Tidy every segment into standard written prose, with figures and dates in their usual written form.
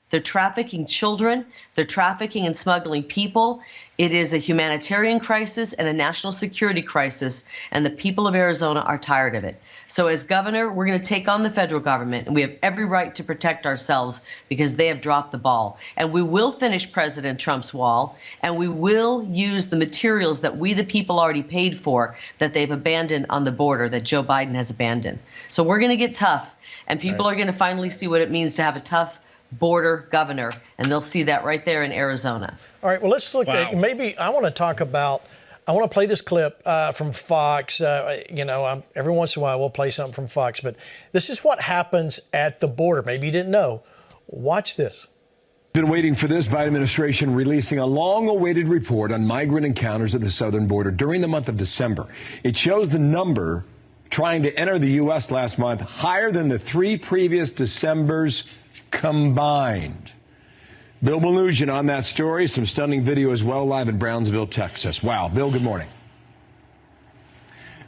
They're trafficking children. They're trafficking and smuggling people. It is a humanitarian crisis and a national security crisis, and the people of Arizona are tired of it. So as governor, we're going to take on the federal government, and we have every right to protect ourselves because they have dropped the ball. And we will finish President Trump's wall, and we will use the materials that we, the people, already paid for that they've abandoned on the border, that Joe Biden has abandoned. So we're going to get tough, and people are going to finally see what it means to have a tough border governor, and they'll see that right there in Arizona. All right, well, let's look at, maybe I want to talk about, I want to play this clip from Fox. Every once in a while we'll play something from Fox, but this is what happens at the border. Maybe you didn't know. Watch this. Been waiting for this. Biden administration releasing a long-awaited report on migrant encounters at the southern border during the month of December. It shows the number trying to enter the U.S. last month higher than the 3 previous Decembers combined. Bill Melugin on that story. Some stunning video as well, live in Brownsville, Texas. Wow. Bill, good morning.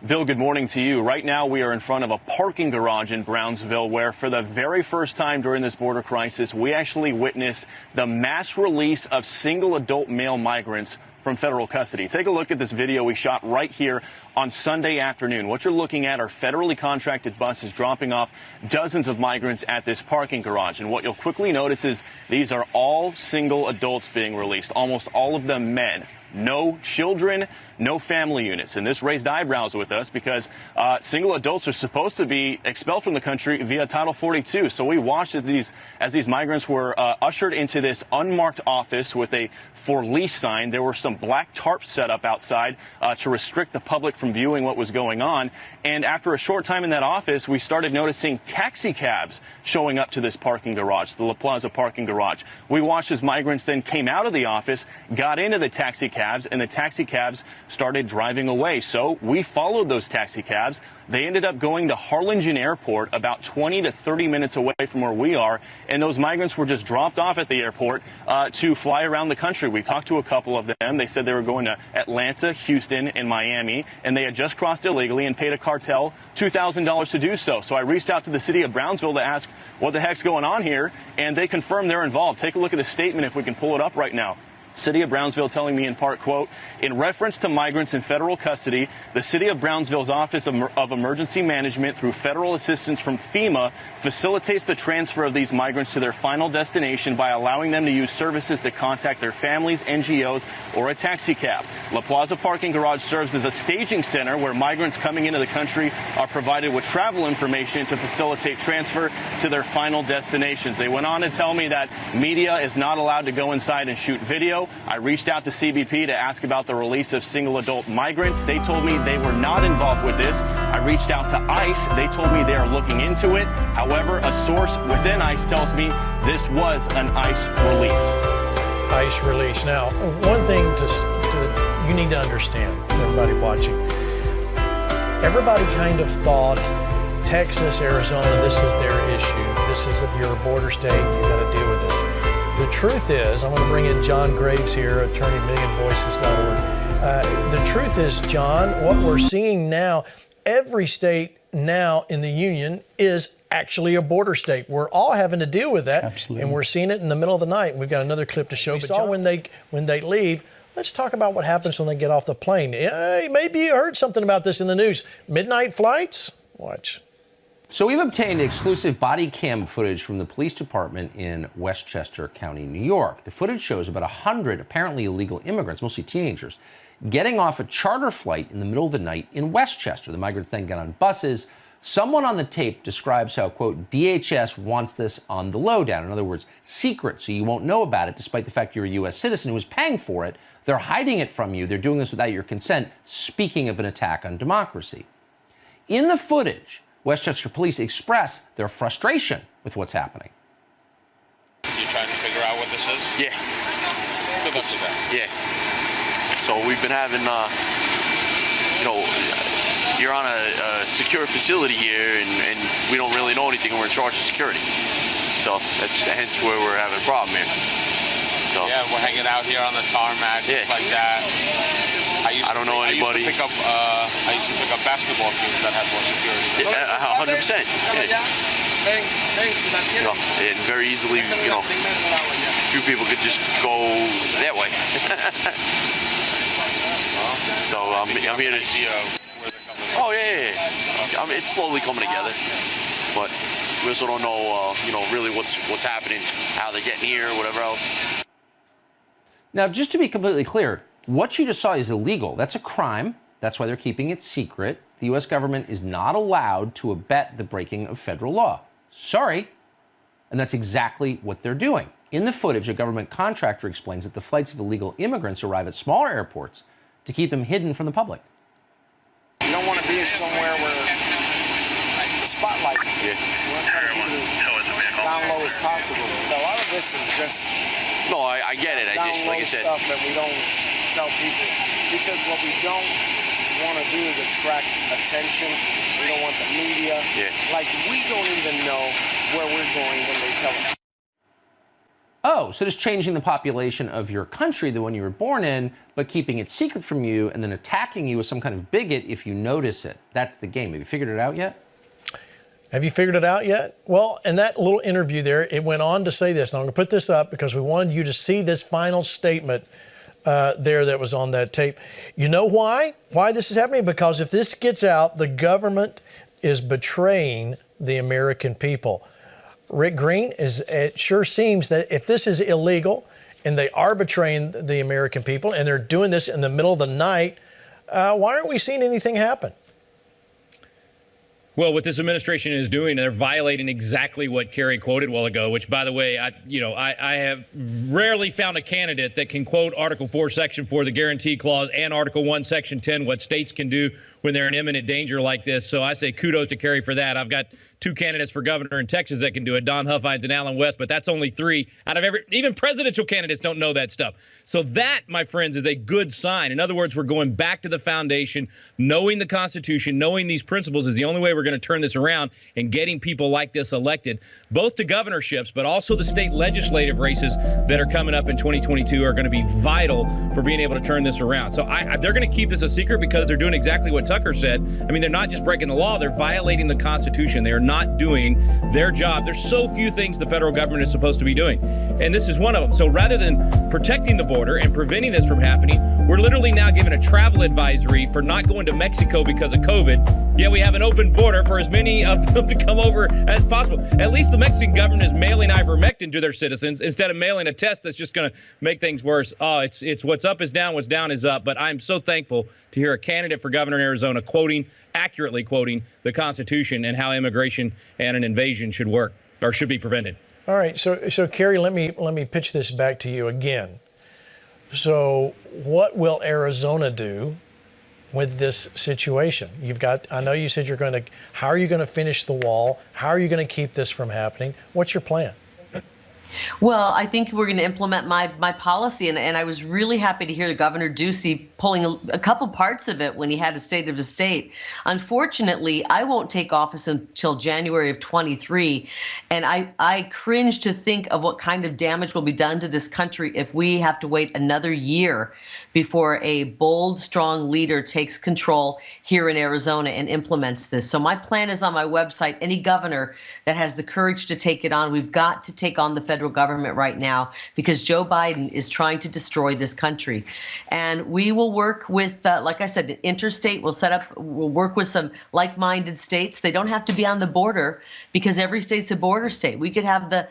Bill, good morning to you. Right now, we are in front of a parking garage in Brownsville where, for the very first time during this border crisis, we actually witnessed the mass release of single adult male migrants from federal custody. Take a look at this video we shot right here on Sunday afternoon. What you're looking at are federally contracted buses dropping off dozens of migrants at this parking garage. And what you'll quickly notice is these are all single adults being released, almost all of them men. No children, no family units. And this raised eyebrows with us because single adults are supposed to be expelled from the country via Title 42. So we watched as these migrants were ushered into this unmarked office with a for lease sign. There were some black tarps set up outside to restrict the public from viewing what was going on. And after a short time in that office, we started noticing taxi cabs showing up to this parking garage, the La Plaza parking garage. We watched as migrants then came out of the office, got into the taxi cabs, and the taxi cabs started driving away. So we followed those taxi cabs. They ended up going to Harlingen Airport, about 20 to 30 minutes away from where we are, and those migrants were just dropped off at the airport to fly around the country. We talked to a couple of them. They said they were going to Atlanta, Houston, and Miami, and they had just crossed illegally and paid a cartel $2,000 to do so. So I reached out to the city of Brownsville to ask what the heck's going on here, and they confirmed they're involved. Take a look at the statement if we can pull it up right now. City of Brownsville telling me in part, quote, in reference to migrants in federal custody, the City of Brownsville's Office of Emergency Management, through federal assistance from FEMA, facilitates the transfer of these migrants to their final destination by allowing them to use services to contact their families, NGOs, or a taxi cab. La Plaza Parking Garage serves as a staging center where migrants coming into the country are provided with travel information to facilitate transfer to their final destinations. They went on to tell me that media is not allowed to go inside and shoot video. I reached out to CBP to ask about the release of single adult migrants. They told me they were not involved with this. I reached out to ICE. They told me they are looking into it. However, a source within ICE tells me this was an ICE release. ICE release. Now, one thing you need to understand, everybody watching, everybody kind of thought Texas, Arizona, this is their issue. This is your border state. You got to deal with this. The truth is, I'm going to bring in John Graves here, attorney at millionvoices.org. The truth is, John, what we're seeing now, every state now in the union is actually a border state. We're all having to deal with that. Absolutely. And we're seeing it in the middle of the night. We've got another clip to show. But John, when they leave, let's talk about what happens when they get off the plane. Maybe you heard something about this in the news. Midnight flights? Watch. So we've obtained exclusive body cam footage from the police department in Westchester County, New York. The footage shows about 100 apparently illegal immigrants, mostly teenagers, getting off a charter flight in the middle of the night in Westchester. The migrants then get on buses. Someone on the tape describes how, quote, DHS wants this on the lowdown. In other words, secret, so you won't know about it, despite the fact you're a U.S. citizen who is paying for it. They're hiding it from you. They're doing this without your consent, speaking of an attack on democracy. In the footage, Westchester police express their frustration with what's happening. You trying to figure out what this is? Yeah. Good luck with that. Yeah. So we've been having, you're on a secure facility here, and we don't really know anything, and we're in charge of security. So that's hence where we're having a problem here. So, yeah, we're hanging out here on the tarmac, just like that. I don't know anybody. I used to pick up basketball teams that had more security. Yeah, 100%. Yeah. You know, and very easily, you know, a few people could just go that way. So I'm here to see where they're coming from. Oh yeah. I mean, it's slowly coming together, but we also don't know, you know, really what's happening, how they're getting here, whatever else. Now, just to be completely clear, what you just saw is illegal. That's a crime. That's why they're keeping it secret. The U.S. government is not allowed to abet the breaking of federal law. Sorry. And that's exactly what they're doing. In the footage, a government contractor explains that the flights of illegal immigrants arrive at smaller airports to keep them hidden from the public. You don't want to be somewhere where the spotlight is. Yeah. You want to try to keep it as down low as possible. A lot of this is just No, I get it. I just, like I said, stuff that we don't tell people, because what we don't want to do is attract attention. We don't want the media. Yeah. Like, we don't even know where we're going when they tell us. Oh, so just changing the population of your country, the one you were born in, but keeping it secret from you and then attacking you as some kind of bigot if you notice it. That's the game. Have you figured it out yet? Have you figured it out yet? Well, in that little interview there, it went on to say this. Now, I'm going to put this up because we wanted you to see this final statement there that was on that tape. You know why? Why this is happening? Because if this gets out, the government is betraying the American people. Rick Green, it sure seems that if this is illegal and they are betraying the American people and they're doing this in the middle of the night, why aren't we seeing anything happen? Well, what this administration is doing, they're violating exactly what Kerry quoted a while ago, which, by the way, I have rarely found a candidate that can quote Article 4, Section 4, the Guarantee Clause, and Article 1, Section 10, what states can do when they're in imminent danger like this. So I say kudos to Kerry for that. I've got two candidates for governor in Texas that can do it, Don Huffines and Alan West, but that's only three out of even presidential candidates don't know that stuff. So that, my friends, is a good sign. In other words, we're going back to the foundation. Knowing the Constitution, knowing these principles is the only way we're going to turn this around, and getting people like this elected, both to governorships, but also the state legislative races that are coming up in 2022 are going to be vital for being able to turn this around. So they're going to keep this a secret because they're doing exactly what Tucker said. I mean, they're not just breaking the law, they're violating the Constitution. They are not doing their job. There's so few things the federal government is supposed to be doing, and this is one of them. So rather than protecting the border and preventing this from happening, we're literally now given a travel advisory for not going to Mexico because of COVID, yet we have an open border for as many of them to come over as possible. At least the Mexican government is mailing ivermectin to their citizens instead of mailing a test that's just going to make things worse. Oh, it's what's up is down, what's down is up. But I'm so thankful to hear a candidate for governor in Arizona accurately quoting the Constitution and how immigration and an invasion should work or should be prevented. All right, so Kerry, let me pitch this back to you again. So what will Arizona do with this situation? I know you said how are you going to finish the wall? How are you going to keep this from happening? What's your plan? Well, I think we're going to implement my policy, and I was really happy to hear Governor Ducey pulling a couple parts of it when he had a State of the State. Unfortunately, I won't take office until January of 23, and I cringe to think of what kind of damage will be done to this country if we have to wait another year before a bold, strong leader takes control here in Arizona and implements this. So my plan is on my website. Any governor that has the courage to take it on, we've got to take on the federal government right now because Joe Biden is trying to destroy this country. And we will work with, like I said, interstate. We'll work with some like-minded states. They don't have to be on the border because every state's a border state. We could have the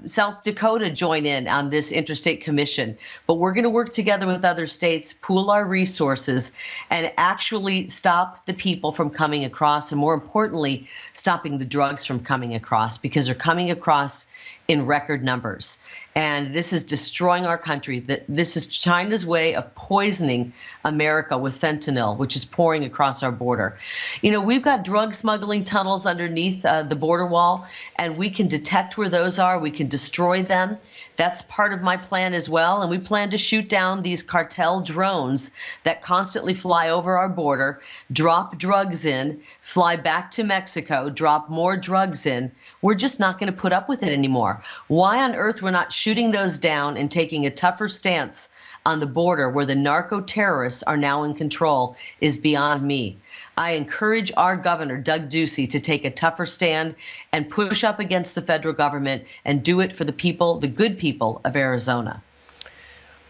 South Dakota join in on this interstate commission. But we're going to work together with other states, pool our resources, and actually stop the people from coming across, and more importantly, stopping the drugs from coming across, because they're coming across in record numbers. And this is destroying our country. This is China's way of poisoning America with fentanyl, which is pouring across our border. You know, we've got drug smuggling tunnels underneath the border wall, and we can detect where those are. We can destroy them. That's part of my plan as well. And we plan to shoot down these cartel drones that constantly fly over our border, drop drugs in, fly back to Mexico, drop more drugs in. We're just not going to put up with it anymore. Why on earth we're not shooting those down and taking a tougher stance on the border where the narco-terrorists are now in control is beyond me. I encourage our governor, Doug Ducey, to take a tougher stand and push up against the federal government and do it for the people, the good people of Arizona.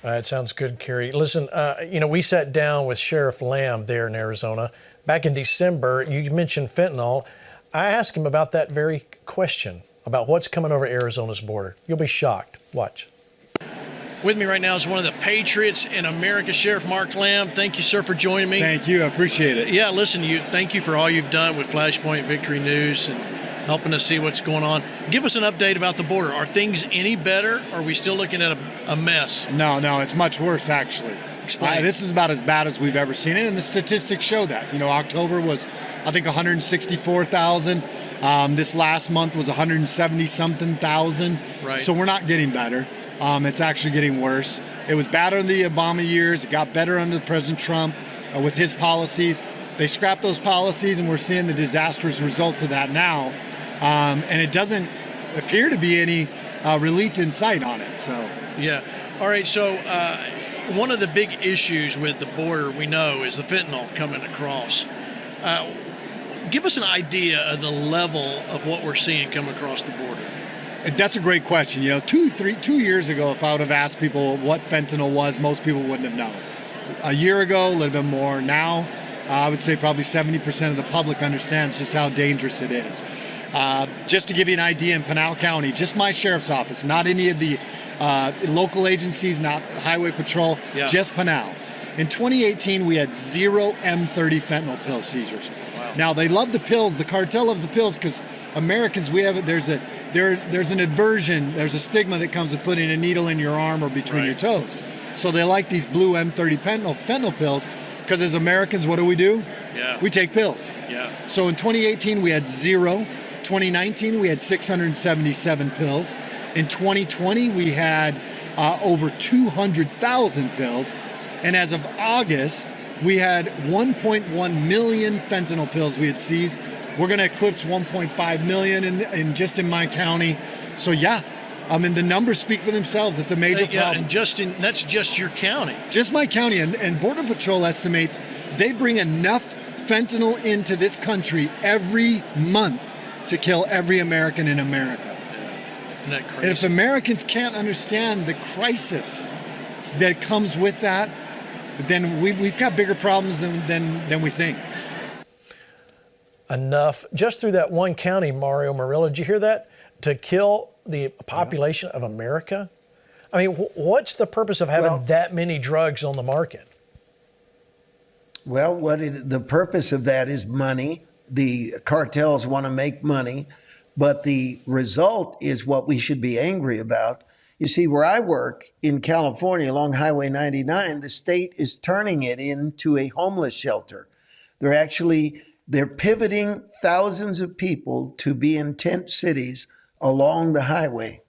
It sounds good, Carrie. Listen, we sat down with Sheriff Lamb there in Arizona back in December. You mentioned fentanyl. I asked him about that very question, about what's coming over Arizona's border. You'll be shocked. Watch. With me right now is one of the patriots in America, Sheriff Mark Lamb. Thank you, sir, for joining me. Thank you. I appreciate it. Yeah, listen, thank you for all you've done with Flashpoint Victory News and helping us see what's going on. Give us an update about the border. Are things any better, or are we still looking at a mess? No, it's much worse, actually. This is about as bad as we've ever seen it, and the statistics show that. October was, I think, 164,000. This last month was 170-something thousand. Right. So we're not getting better. It's actually getting worse. It was bad under the Obama years. It got better under President Trump with his policies. They scrapped those policies, and we're seeing the disastrous results of that now. And it doesn't appear to be any relief in sight on it. So yeah. All right. So one of the big issues with the border, we know, is the fentanyl coming across. Give us an idea of the level of what we're seeing come across the border. That's a great question. 2 years ago, if I would have asked people what fentanyl was, most people wouldn't have known. A year ago, a little bit more. Now, I would say probably 70% of the public understands just how dangerous it is. Just to give you an idea, in Pinal County, just my sheriff's office, not any of the local agencies, not Highway Patrol, just Pinal. In 2018, we had 0 M30 fentanyl pill seizures. Wow. Now, they love the pills. The cartel loves the pills because Americans, there's an aversion, there's a stigma that comes with putting a needle in your arm or between your toes. So they like these blue M30 fentanyl pills because as Americans, what do? Yeah. We take pills. Yeah. So in 2018, we had 0. 2019, we had 677 pills. In 2020, we had over 200,000 pills. And as of August, we had 1.1 million fentanyl pills we had seized. We're going to eclipse 1.5 million in my county. So the numbers speak for themselves. It's a major problem. And that's just your county. Just my county. And Border Patrol estimates they bring enough fentanyl into this country every month to kill every American in America. Isn't that crazy? And if Americans can't understand the crisis that comes with that, then we've got bigger problems than we think. Enough. Just through that one county, Mario Murillo, did you hear that? To kill the population of America? I mean, what's the purpose of having that many drugs on the market? Well, the purpose of that is money. The cartels want to make money, but the result is what we should be angry about. You see, where I work in California along Highway 99, the state is turning it into a homeless shelter. They're pivoting thousands of people to be in tent cities along the highway.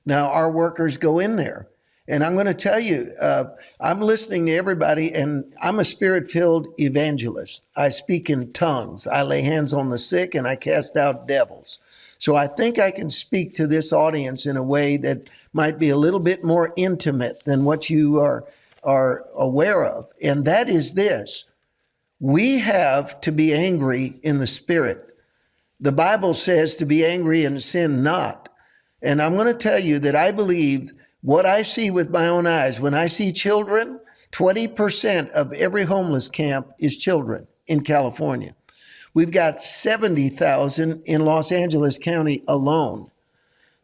Now, our workers go in there. And I'm going to tell you, I'm listening to everybody, and I'm a spirit-filled evangelist. I speak in tongues. I lay hands on the sick, and I cast out devils. So I think I can speak to this audience in a way that might be a little bit more intimate than what you are aware of. And that is this. We have to be angry in the spirit. The Bible says to be angry and sin not. And I'm going to tell you that I believe what I see with my own eyes, when I see children, 20% of every homeless camp is children in California. We've got 70,000 in Los Angeles County alone.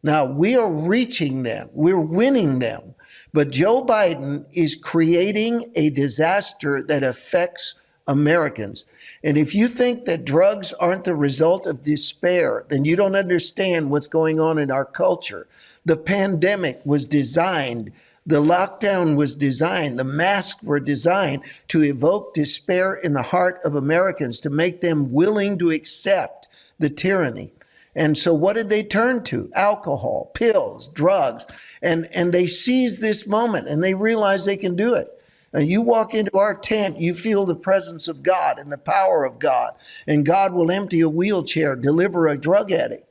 Now, we are reaching them. We're winning them. But Joe Biden is creating a disaster that affects Americans. And if you think that drugs aren't the result of despair, then you don't understand what's going on in our culture. The pandemic was designed, the lockdown was designed, the masks were designed to evoke despair in the heart of Americans, to make them willing to accept the tyranny. And so what did they turn to? Alcohol, pills, drugs. And they seize this moment and they realize they can do it. And you walk into our tent, you feel the presence of God and the power of God. And God will empty a wheelchair, deliver a drug addict.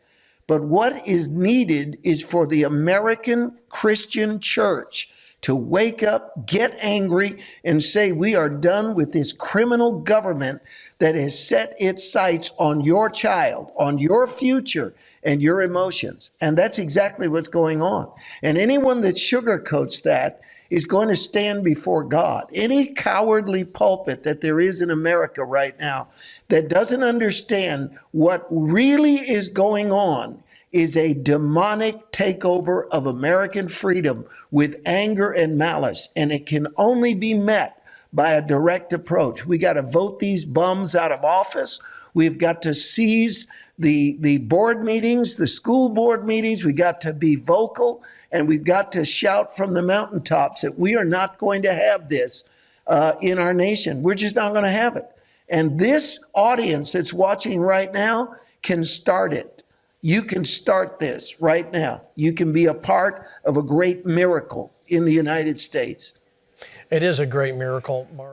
But what is needed is for the American Christian church to wake up, get angry, and say, we are done with this criminal government that has set its sights on your child, on your future, and your emotions. And that's exactly what's going on. And anyone that sugarcoats that is going to stand before God. Any cowardly pulpit that there is in America right now that doesn't understand what really is going on is a demonic takeover of American freedom with anger and malice. And it can only be met by a direct approach. We got to vote these bums out of office. We've got to seize the board meetings, the school board meetings. We got to be vocal, and we've got to shout from the mountaintops that we are not going to have this in our nation. We're just not going to have it. And this audience that's watching right now can start it. You can start this right now. You can be a part of a great miracle in the United States. It is a great miracle, Mario.